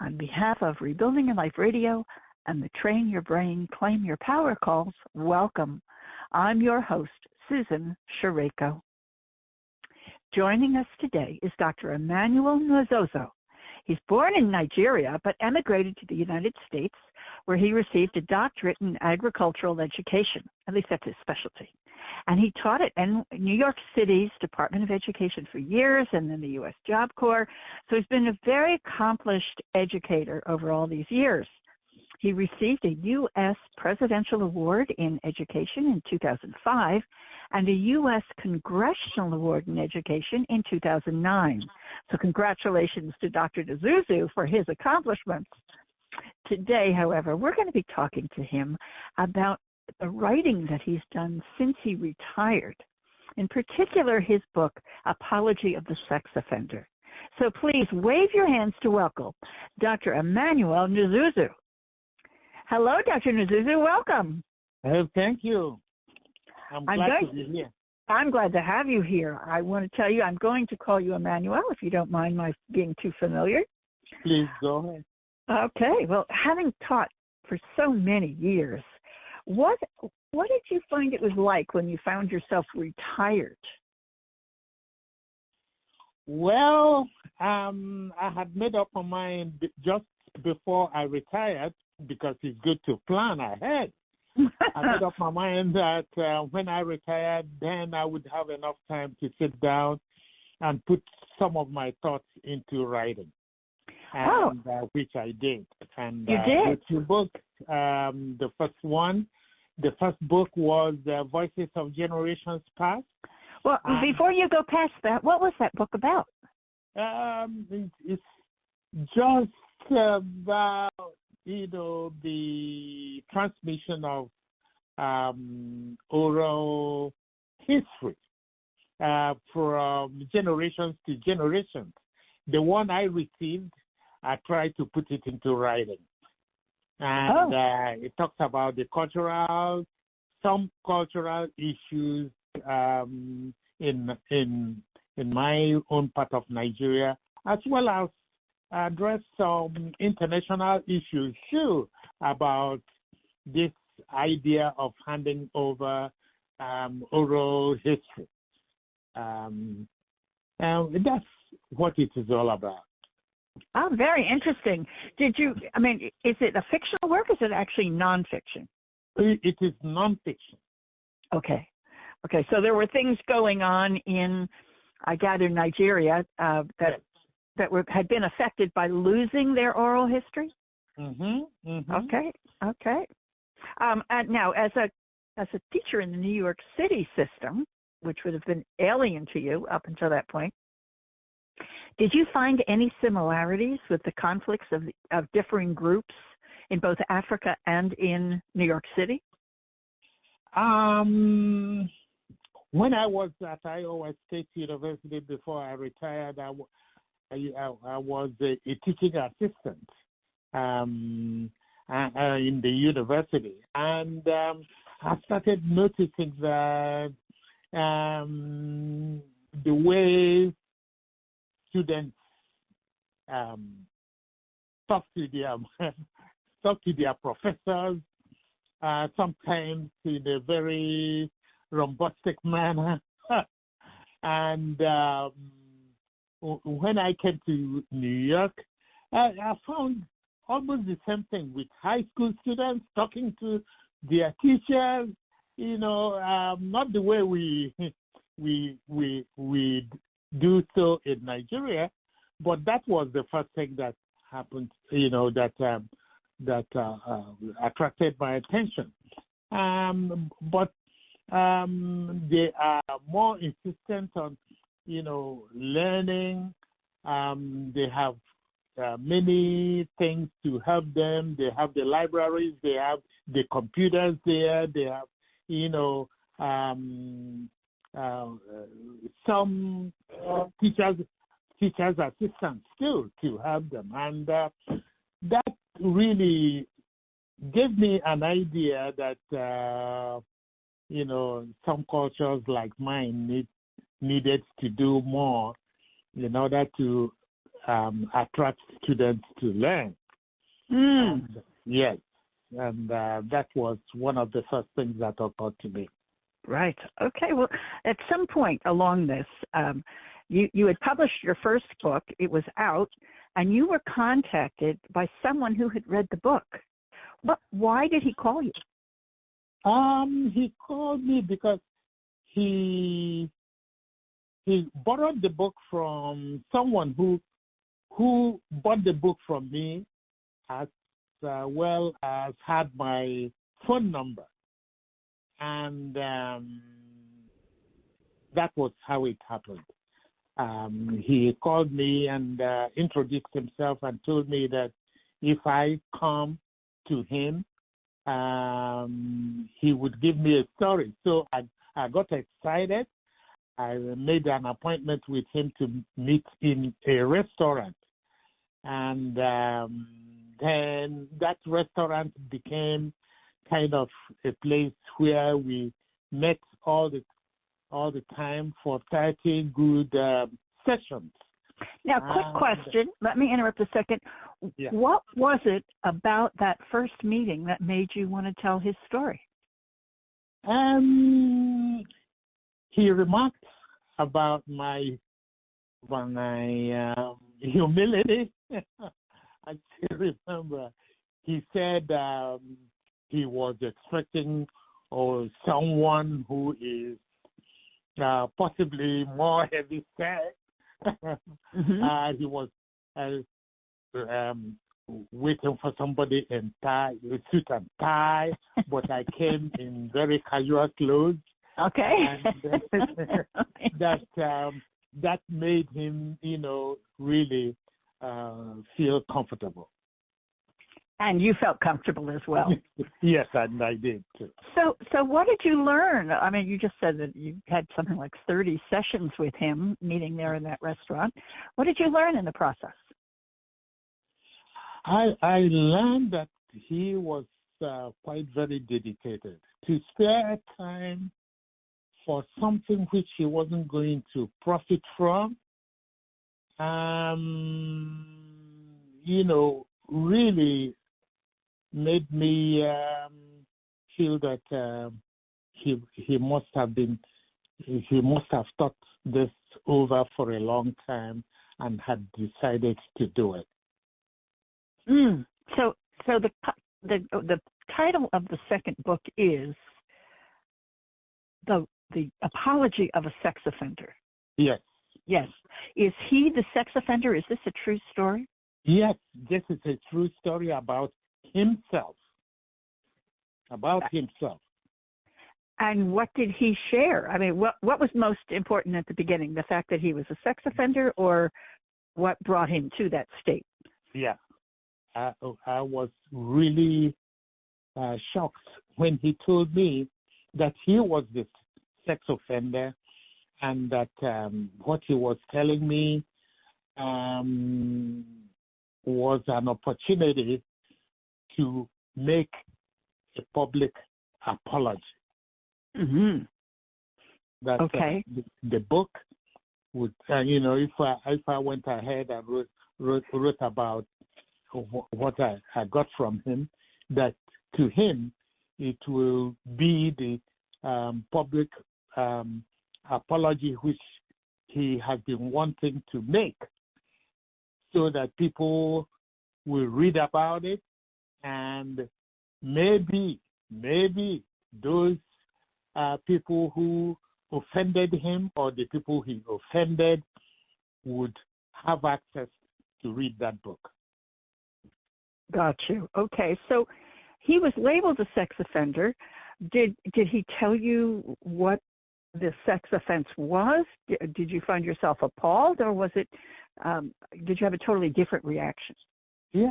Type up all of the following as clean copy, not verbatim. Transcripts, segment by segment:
On behalf of Rebuilding Your Life Radio and the Train Your Brain, Claim Your Power calls, welcome. I'm your host, Susan Shareko. Joining us today is Dr. Emmanuel Nwozuzu. He's born in Nigeria, but emigrated to the United States, where he received a doctorate in agricultural education. At least that's his specialty. And he taught at New York City's Department of Education for years, and then the U.S. Job Corps. So he's been a very accomplished educator over all these years. He received a U.S. Presidential Award in Education in 2005 and a U.S. Congressional Award in Education in 2009. So congratulations to Dr. Nwozuzu for his accomplishments. Today, however, we're going to be talking to him about the writing that he's done since he retired, in particular his book, Apology of the Sex Offender. So please wave your hands to welcome Dr. Emmanuel Nwozuzu. Hello, Dr. Nwozuzu. Welcome. Thank you. I'm glad to be here. I'm glad to have you here. I want to tell you, I'm going to call you Emmanuel, if you don't mind my being too familiar. Please go ahead. Okay. Well, having taught for so many years, what did you find it was like when you found yourself retired? Well, I had made up my mind just before I retired, because it's good to plan ahead. I made up my mind that when I retired, then I would have enough time to sit down and put some of my thoughts into writing, and which I did. And you did? With two books. The first book was Voices of Generations Past. Well, before you go past that, what was that book about? It's just about, the transmission of oral history from generations to generations. The one I received, I tried to put it into writing. And it talks about some cultural issues in my own part of Nigeria, as well as address some international issues too about this idea of handing over oral history. And that's what it is all about. Oh, very interesting. Is it a fictional work or is it actually nonfiction? It is nonfiction. Okay. So there were things going on in, I gather, Nigeria that had been affected by losing their oral history? Mm-hmm. Mm-hmm. Okay. And now, as a teacher in the New York City system, which would have been alien to you up until that point, did you find any similarities with the conflicts of differing groups in both Africa and in New York City? When I was at Iowa State University before I retired, I was a teaching assistant in the university, and I started noticing that the way students talk to their professors, sometimes in a very bombastic manner, and when I came to New York, I found almost the same thing with high school students talking to their teachers. Not the way we do so in Nigeria, but that was the first thing that happened. That attracted my attention. But they are more insistent on learning. They have many things to help them. They have the libraries. They have the computers there. They have some teachers assistants too to help them, and that really gave me an idea that some cultures like mine needed to do more in order to attract students to learn. And, yes, and that was one of the first things that occurred to me. Right. Okay. Well, at some point along this, you had published your first book. It was out, and you were contacted by someone who had read the book. Why did he call you? He called me because he borrowed the book from someone who bought the book from me, as well as had my phone number. And that was how it happened. He called me and introduced himself and told me that if I come to him, he would give me a story. So I got excited. I made an appointment with him to meet in a restaurant. And then that restaurant became kind of a place where we met all the time for 30 good sessions. Now, quick question. Let me interrupt a second. Yeah. What was it about that first meeting that made you want to tell his story? He remarked about my humility. I still remember. He said he was expecting someone who is possibly more heavy set. He was waiting for somebody in suit and tie, but I came in very casual clothes. Okay. And that made him, really feel comfortable. And you felt comfortable as well. Yes, and I did too. So what did you learn? I mean, you just said that you had something like 30 sessions with him, meeting there in that restaurant. What did you learn in the process? I learned that he was quite very dedicated to spare time for something which he wasn't going to profit from. Really made me feel that he must have thought this over for a long time and had decided to do it. So the title of the second book is the Apology of a Sex Offender. Yes. Yes. Is he the sex offender? Is this a true story? Yes, this is a true story about himself. And what did he share? I mean, what was most important at the beginning? The fact that he was a sex offender, or what brought him to that state? Yeah. I was really shocked when he told me that he was the sex offender and that what he was telling me was an opportunity to make a public apology. That okay. The book would, if I went ahead and wrote about what I got from him, that to him it will be the public apology which he has been wanting to make, so that people will read about it, and maybe those people who offended him or the people he offended would have access to read that book. Got you. Okay, so he was labeled a sex offender. Did he tell you what the sex offense was? Did you find yourself appalled, or was it? Did you have a totally different reaction? Yeah.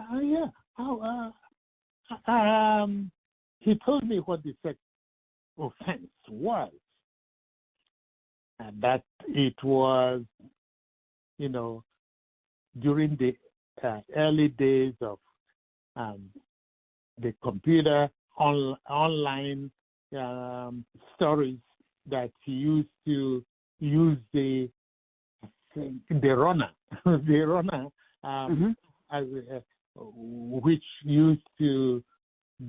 He told me what the sex offense was, and that it was, during the early days of the computer online stories, that he used to use the runner, which used to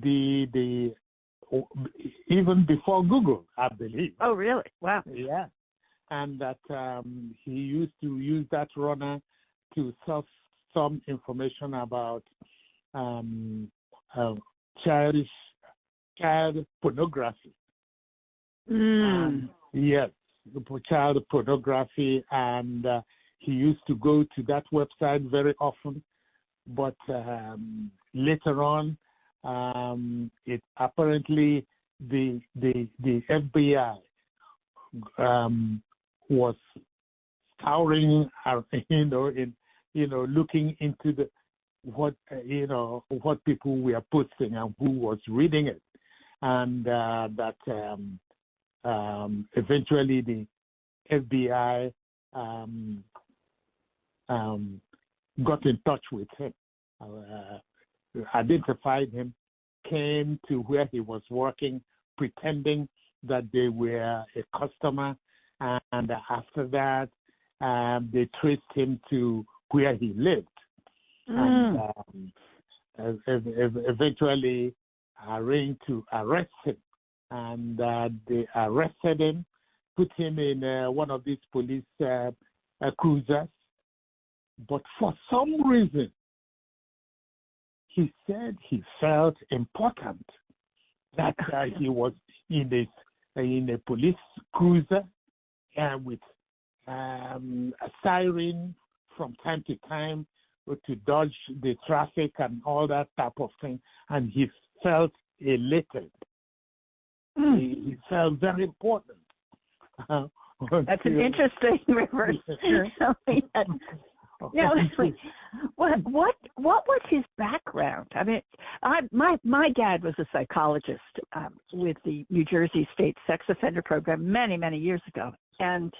be even before Google, I believe. Oh, really? Wow. Yeah. And that he used to use that runner to source some information about child pornography. Yes, child pornography, and he used to go to that website very often. But later on, it apparently the FBI was scouring, looking into what people were posting and who was reading it, and that eventually the FBI got in touch with him, identified him, came to where he was working, pretending that they were a customer, and after that, they traced him to where he lived, and eventually arranged to arrest him. And they arrested him, put him in one of these police cruisers. But for some reason, he said he felt important that he was in a police cruiser with a siren from time to time to dodge the traffic and all that type of thing. And he felt elated. He felt very important. That's an interesting reverse. What was his background? I mean, my dad was a psychologist with the New Jersey State Sex Offender Program many years ago, and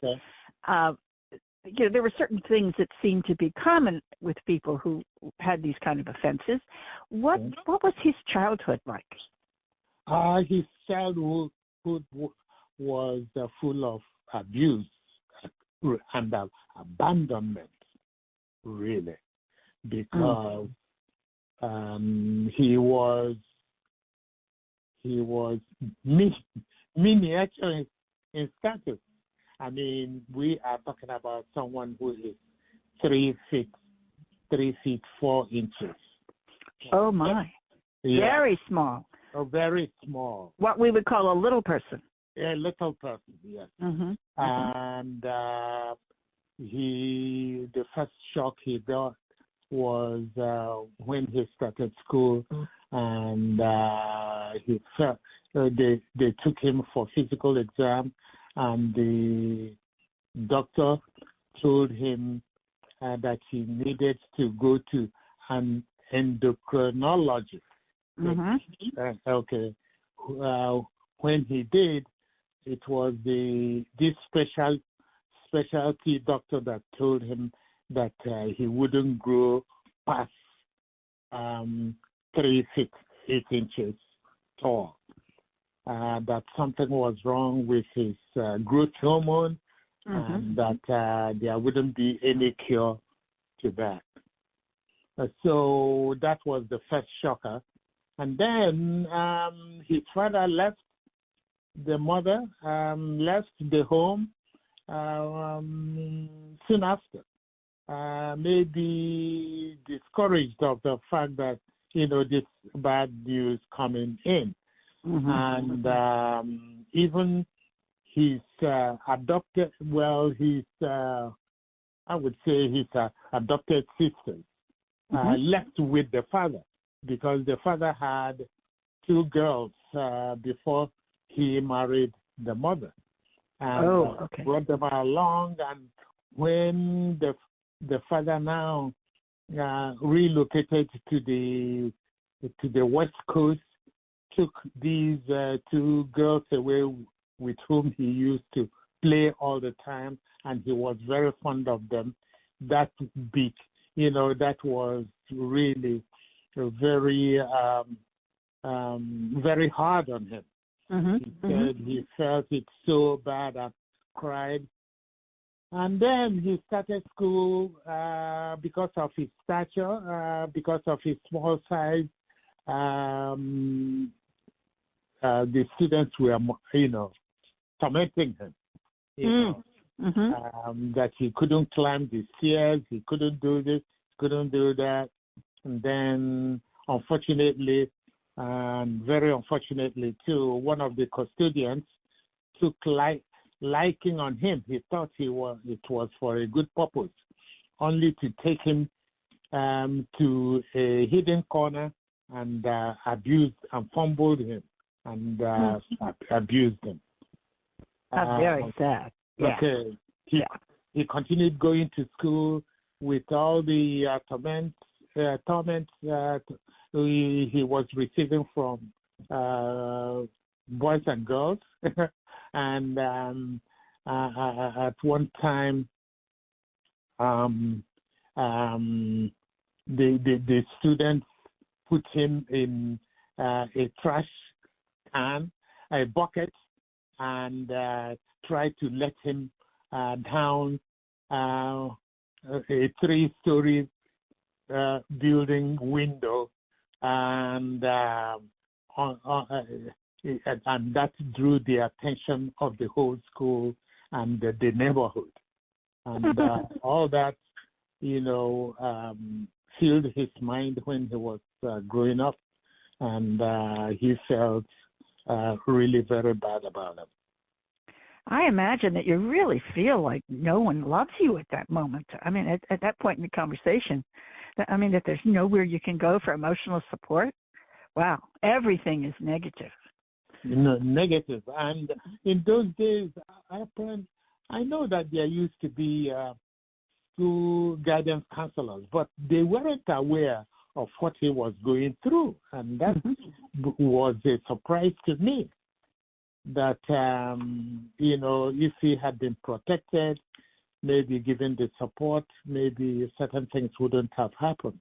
there were certain things that seemed to be common with people who had these kind of offenses. What was his childhood like? His childhood was full of abuse and abandonment, really, because he was miniature in status. I mean, we are talking about someone who is 3 feet 4 inches. Oh my! Yeah. Very small. Oh, very small. What we would call a little person. A little person, yes. And the first shock he got was when he started school, and he felt they took him for physical exam, and the doctor told him that he needed to go to an endocrinologist. When he did, it was this specialty doctor that told him that he wouldn't grow past 3 feet 8 inches tall. That something was wrong with his growth hormone, and that there wouldn't be any cure to that. So that was the first shocker. And then his father left the mother, left the home soon after, maybe discouraged of the fact that, this bad news coming in. And even his adopted, I would say his adopted sisters left with the father, because the father had 2 girls before he married the mother, and brought them along. And when the father now relocated to the West Coast, took these 2 girls away with whom he used to play all the time, and he was very fond of them. That that was really very very hard on him. He said he felt it so bad and cried And then he started school because of his stature, because of his small size. The students were, tormenting him. That he couldn't climb the stairs, he couldn't do this, couldn't do that. And then, unfortunately, and very unfortunately too, one of the custodians took liking on him. He thought it was for a good purpose, only to take him to a hidden corner and abused and fumbled him and abused him. That's very sad. Yeah. Okay. He continued going to school with all the torment he was receiving from boys and girls. And at one time, the students put him in a trash can, a bucket, and tried to let him down a 3-story building window, and that drew the attention of the whole school and the neighborhood, and all that, filled his mind when he was growing up, and he felt really very bad about it. I imagine that you really feel like no one loves you at that moment. I mean, at that point in the conversation, that there's nowhere you can go for emotional support. Wow, everything is negative. Negative. And in those days, I know that there used to be school guidance counselors, but they weren't aware of what he was going through. And that was a surprise to me. That, if he had been protected, maybe given the support, maybe certain things wouldn't have happened.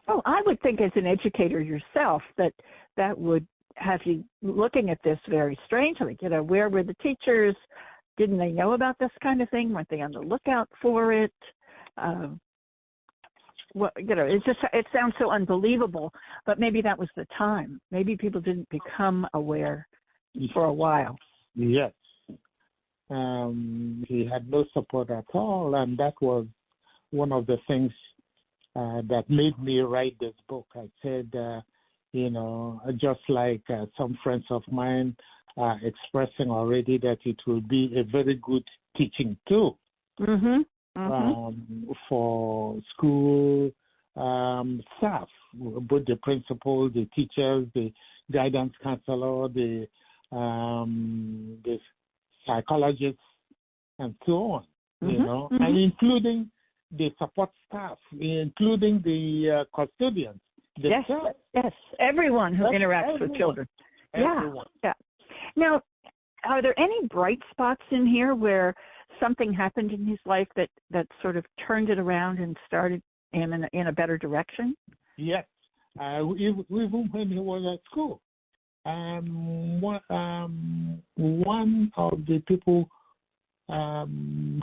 Well, I would think as an educator yourself that would have you looking at this very strangely. Where were the teachers? Didn't they know about this kind of thing? Weren't they on the lookout for it? It sounds so unbelievable, but maybe that was the time. Maybe people didn't become aware for a while. Yes. He had no support at all, and that was one of the things that made me write this book. I said, just like some friends of mine are expressing already, that it will be a very good teaching tool for school staff, both the principal, the teachers, the guidance counselor, the psychologists, and so on, and including the support staff, including the custodians. Yes, everyone who interacts with children. Everyone. Yeah. Now, are there any bright spots in here where something happened in his life that sort of turned it around and started him in a better direction? Yes. Even when he was at school. One of the people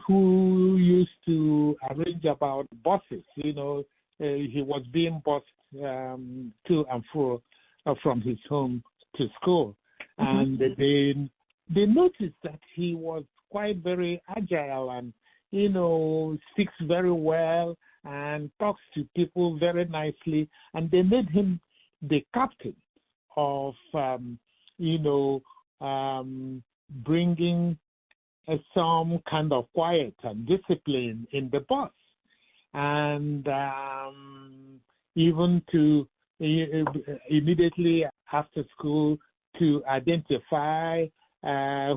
who used to arrange about buses, he was being bused to and fro from his home to school. And they noticed that he was quite very agile and, speaks very well and talks to people very nicely. And they made him the captain of, bringing some kind of quiet and discipline in the bus. And even to immediately after school to identify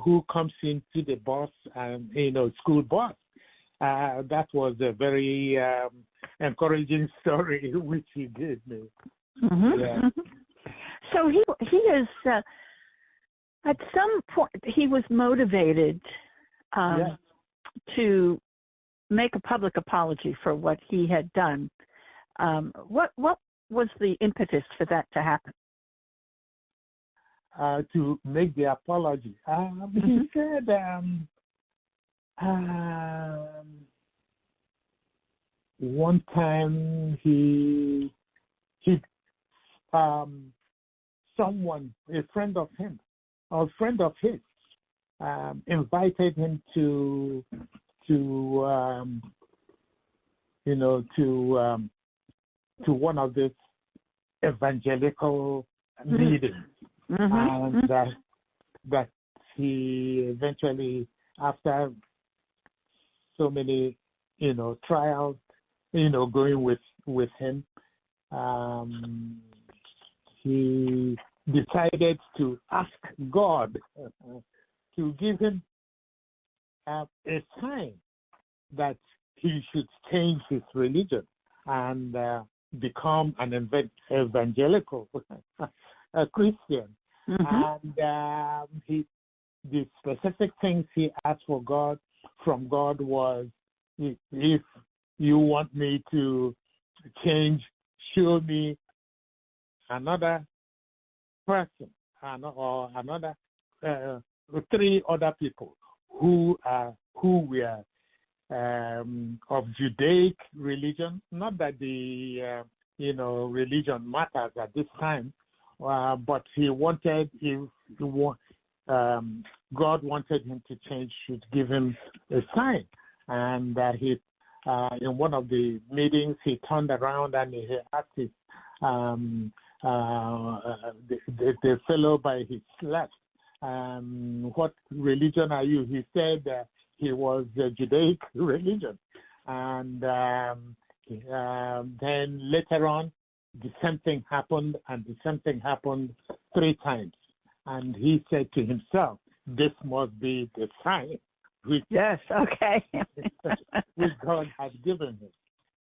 who comes into the bus and, school bus. That was a very encouraging story, which he did. Yeah. So he is, at some point, he was motivated to make a public apology for what he had done. What was the impetus for that to happen? To make the apology. He said One time someone, a friend of him, or a friend of his, invited him to one of these evangelical meetings, and that he eventually, after so many trials, going with him, he decided to ask God to give him a sign that he should change his religion and become an evangelical a Christian. And the specific things he asked from God was, if you want me to change, show me another person or another 3 other people who were of Judaic religion. Not that the religion matters at this time, but God wanted him to change, should give him a sign. And he in one of the meetings, he turned around and he asked his the fellow by his left, what religion are you? He said he was the Judaic religion. And then later on, the same thing happened, and the same thing happened 3 times. And he said to himself, this must be the sign which, yes, okay. which God has given him.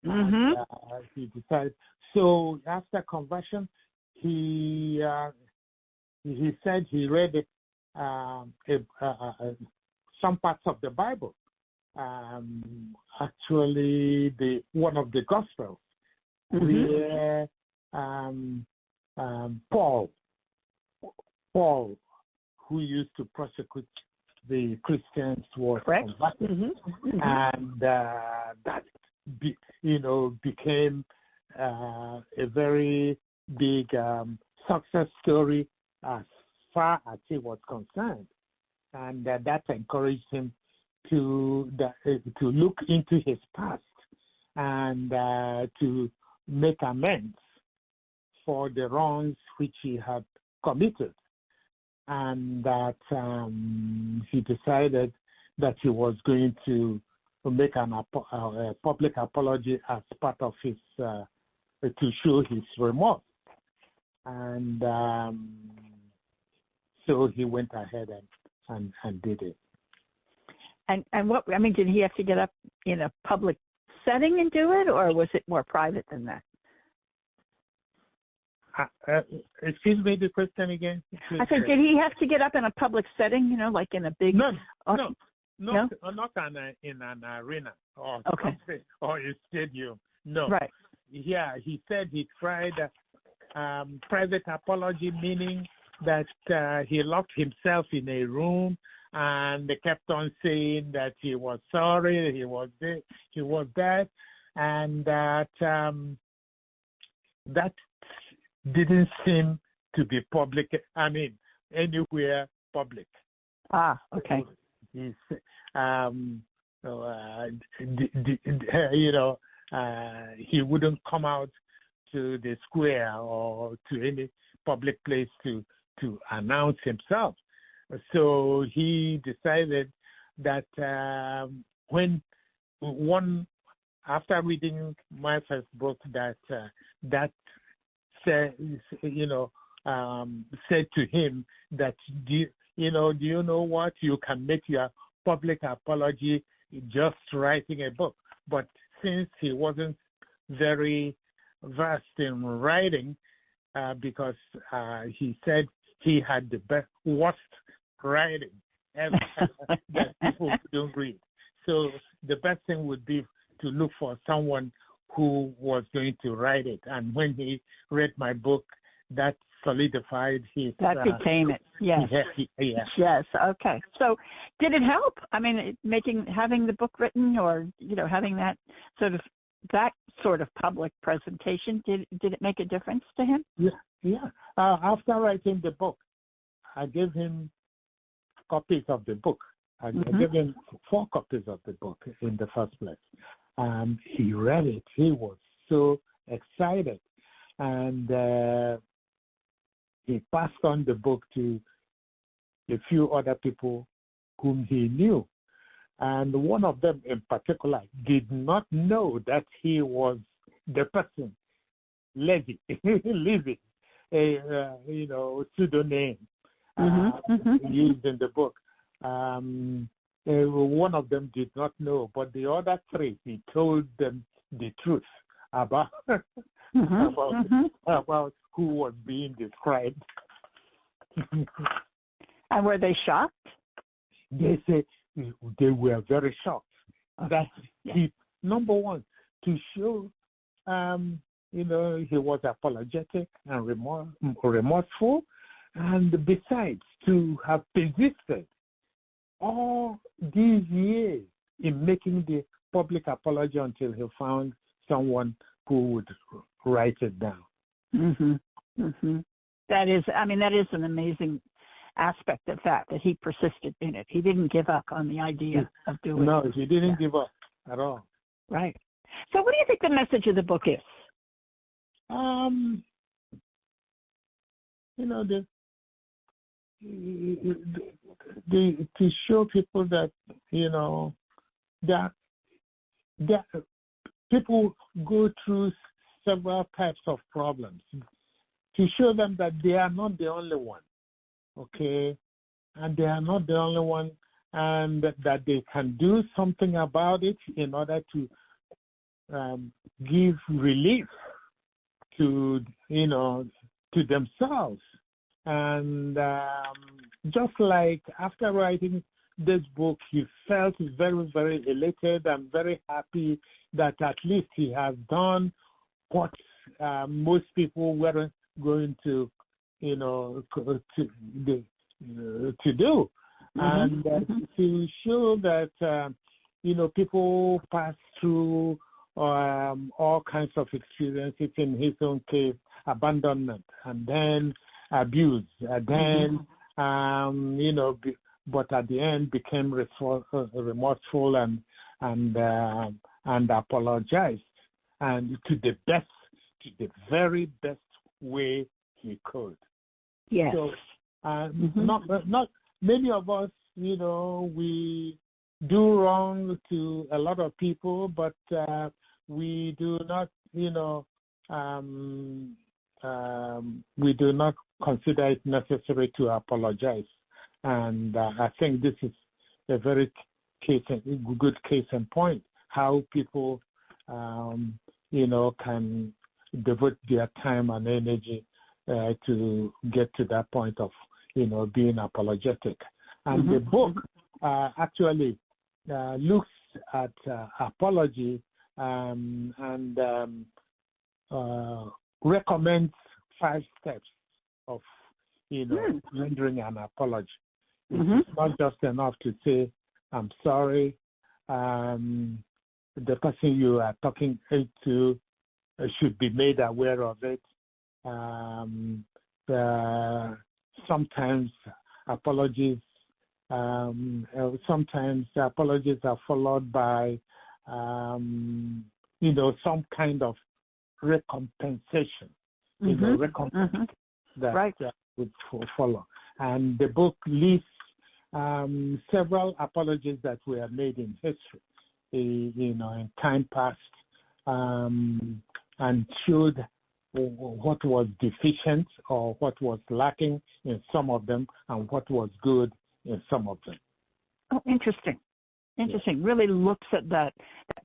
And, he decided. So after conversion, he said he read some parts of the Bible. Actually, one of the Gospels, where Paul, who used to persecute the Christians, was converted, and that became a very big success story as far as he was concerned, and that encouraged him to look into his past and to make amends for the wrongs which he had committed, and that he decided that he was going to make a public apology as part of his to show his remorse, and so he went ahead and did it. And what, I mean, did he have to get up in a public setting and do it, or was it more private than that? Excuse me, the question again? I said, did he have to get up in a public setting, like in a big... No, not in an arena or something, or a stadium. No. Right. Yeah, he said he tried private apology, meaning that he locked himself in a room and they kept on saying that he was sorry, he was this, he was that, and that that didn't seem to be public. I mean, anywhere public. Ah, okay. He's, he wouldn't come out to the square or to any public place to announce himself. So he decided that after reading my first book, that said to him that do you know what, you can make your public apology just writing a book. But since he wasn't very versed in writing, because he said he had the worst writing ever that people don't read. So the best thing would be to look for someone who was going to write it. And when he read my book, that solidified his. That became it. Yes. Yes. Okay. So, did it help? I mean, having the book written, or having that sort of public presentation, did it make a difference to him? Yeah. After writing the book, I gave him copies of the book. I gave him 4 copies of the book in the first place. He read it. He was so excited. And he passed on the book to a few other people whom he knew. And one of them in particular did not know that he was the person living a pseudonym used in the book. One of them did not know, but the other 3, he told them the truth about about who was being described. And were they shocked? They said they were very shocked. That he, number one, to show he was apologetic and remorseful, and besides, to have persisted all these years in making the public apology until he found someone who would write it down. That is an amazing aspect of that he persisted in it. He didn't give up on the idea of doing it. No, he didn't give up at all. Right. So what do you think the message of the book is? To show people that that people go through several types of problems, to show them that they are not the only one, okay, and they are not the only one, and that they can do something about it in order to give relief to themselves. And just like after writing this book, he felt very, very elated and very happy that at least he has done what most people weren't going to do. And to show that people pass through all kinds of experiences. In his own case, abandonment, and then abuse, and then but at the end became remorseful and apologized, and to the very best way he could. Yes. So not many of us, we do wrong to a lot of people, but we do not, we do not consider it necessary to apologize. And I think this is a very good case in point, how people, can devote their time and energy to get to that point of, being apologetic. And the book actually looks at apology and recommends 5 steps of, rendering an apology. It's not just enough to say, I'm sorry. The person you are talking to should be made aware of it. Sometimes apologies are followed by, some kind of recompensation, that would follow. And the book lists several apologies that were made in history, in time past, and showed what was deficient or what was lacking in some of them and what was good in some of them. Oh, interesting. Interesting. Yeah. Really looks at that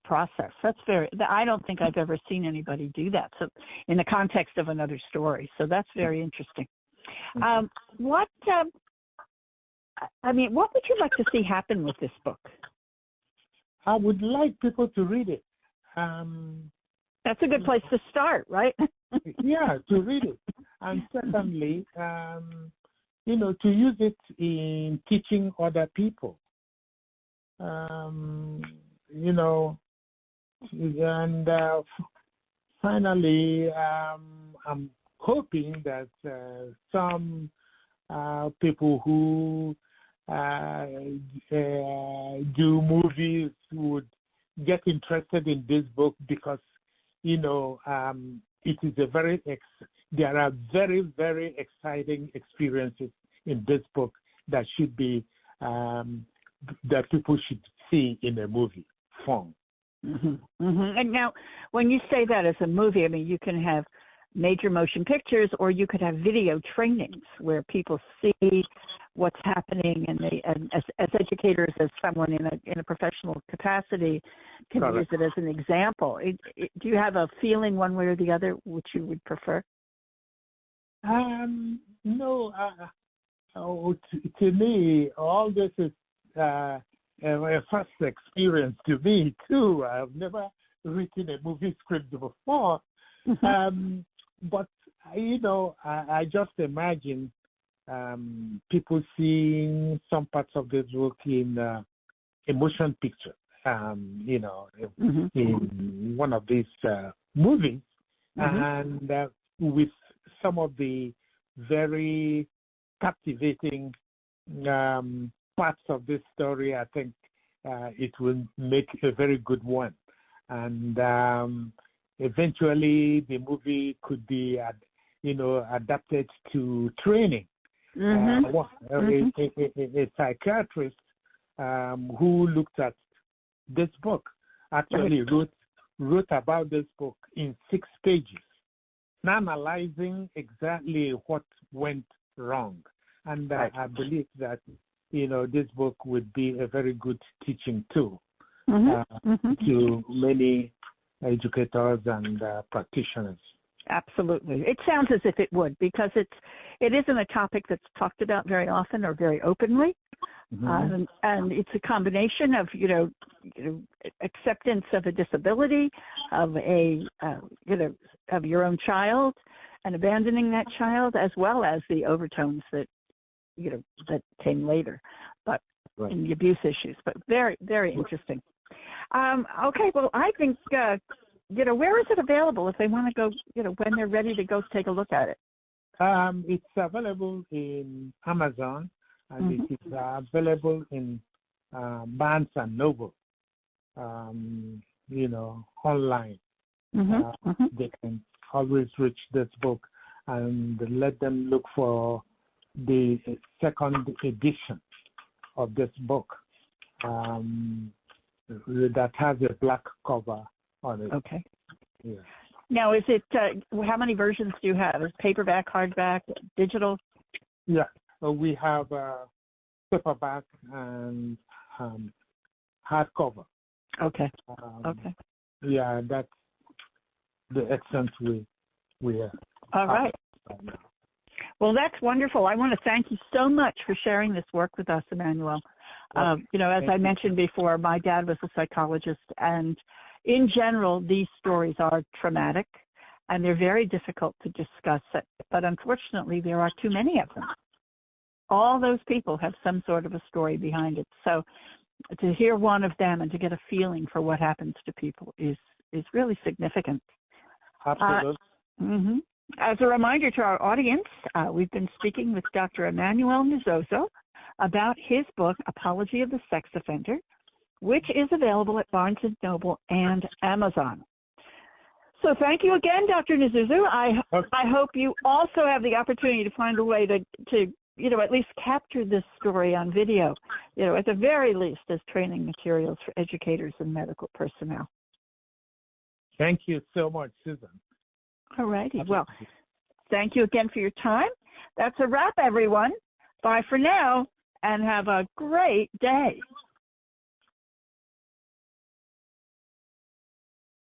process. I don't think I've ever seen anybody do that. So in the context of another story. So that's very interesting. What would you like to see happen with this book? I would like people to read it. That's a good place to start, right? Yeah, to read it. And secondly, to use it in teaching other people. And finally, I'm hoping that some people who do movies would get interested in this book because, it is there are very, very exciting experiences in this book that should be, that people should see in a movie form. Mm-hmm. Mm-hmm. And now, when you say that as a movie, I mean, you can have major motion pictures, or you could have video trainings where people see what's happening, and they, and as educators, as someone in a professional capacity, can use it as an example. Do you have a feeling one way or the other which you would prefer? No. To me, all this is a first experience to me too. I've never written a movie script before. But, I just imagine people seeing some parts of this book in a motion picture, in one of these movies, and with some of the very captivating parts of this story, I think it will make a very good one. And eventually, the movie could be, adapted to training. A psychiatrist who looked at this book actually wrote about this book in 6 pages, analyzing exactly what went wrong. And I believe that, this book would be a very good teaching tool to many educators and practitioners. Absolutely. It sounds as if it would, because it isn't a topic that's talked about very often or very openly. And it's a combination of, acceptance of a disability, of of your own child, and abandoning that child, as well as the overtones that came later, but in the abuse issues. But very, very interesting. Okay, well, I think, where is it available if they want to go, when they're ready to go take a look at it? It's available in Amazon, and it is available in Barnes&Noble, online. They can always reach this book and let them look for the second edition of this book that has a black cover on it. Okay. Yeah. Now, is it, how many versions do you have? Is paperback, hardback, digital? Yeah, we have paperback and hardcover. Okay. Yeah, that's the extent we have. All right. Well, that's wonderful. I want to thank you so much for sharing this work with us, Emmanuel. As I mentioned before, my dad was a psychologist, and in general, these stories are traumatic, and they're very difficult to discuss. But unfortunately, there are too many of them. All those people have some sort of a story behind it. So to hear one of them and to get a feeling for what happens to people is really significant. Absolutely. As a reminder to our audience, we've been speaking with Dr. Emmanuel Nwozuzu about his book, Apology of the Sex Offender, which is available at Barnes&Noble and Amazon. So thank you again, Dr. Nwozuzu. I hope you also have the opportunity to find a way to at least capture this story on video, at the very least as training materials for educators and medical personnel. Thank you so much, Susan. All righty. Well, thank you again for your time. That's a wrap, everyone. Bye for now, and have a great day.